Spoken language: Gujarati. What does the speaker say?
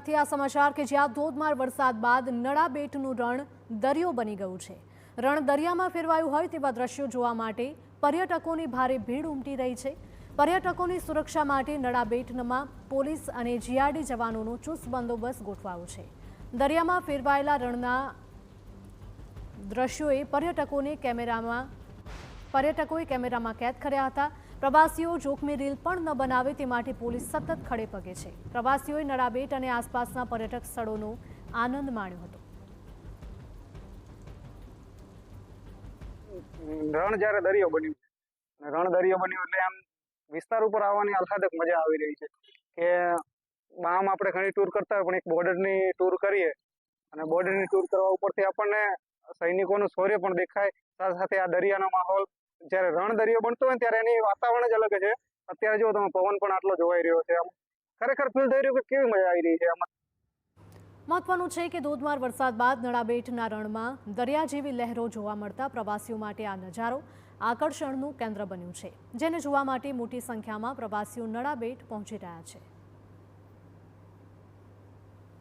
સુરતથી આ સમાચાર કે જ્યાં ધોધમાર વરસાદ બાદ નળાબેટનું રણ દરિયો બની ગયું છે। રણ દરિયામાં ફેરવાયું હોય તેવા દ્રશ્યો જોવા માટે પર્યટકોની ભારે ભીડ ઉમટી રહી છે। પર્યટકોની સુરક્ષા માટે નળાબેટમાં પોલીસ અને જીઆરડી જવાનોનો ચુસ્ત બંદોબસ્ત ગોઠવાયો છે। દરિયામાં ફેરવાયેલા રણના દ્રશ્યોએ પર્યટકોએ કેમેરામાં કેદ કર્યા હતા। પ્રવાસીઓ જોખમી રીલ પણ ન બનાવે તે માટે પોલીસ સતત ખડે પગે છે। પ્રવાસીઓએ નળાબેટ અને આસપાસના પર્યટક સ્થળોનો આનંદ માણ્યો હતો। રણ જ્યારે દરિયો બન્યું છે, રણ દરિયો બન્યો એટલે આમ વિસ્તાર ઉપર આવવાની આહલાદક મજા આવી રહી છે કે આમ આપણે ઘણી ટૂર કરતા હોય પણ એક બોર્ડરની ટૂર કરીએ અને બોર્ડરની ટૂર કરવા ઉપરથી આપણને સૈનિકોનું શૌર્ય પણ દેખાય, સાથે સાથે આ દરિયાનો માહોલ જ્યારે રણ દરિયો બનતો હોય ત્યારે એની વાતાવરણ જ અલગ છે। અત્યારે જો તમે પવન પણ આટલો જોવાઈ રહ્યો છે, આમ ખરેખર ફીલ થઈ રહ્યું કે કેવી મજા આવી રહી છે આમાં। મહત્વનું છે કે ધોધમાર વરસાદ બાદ નળાબેટના રણમાં દરિયા જેવી લહેરો જોવા મળતા પ્રવાસીઓ માટે આ નજારો આકર્ષણનું કેન્દ્ર બન્યું છે, જેને જોવા માટે મોટી સંખ્યામાં પ્રવાસીઓ નળાબેટ પહોંચી રહ્યા છે।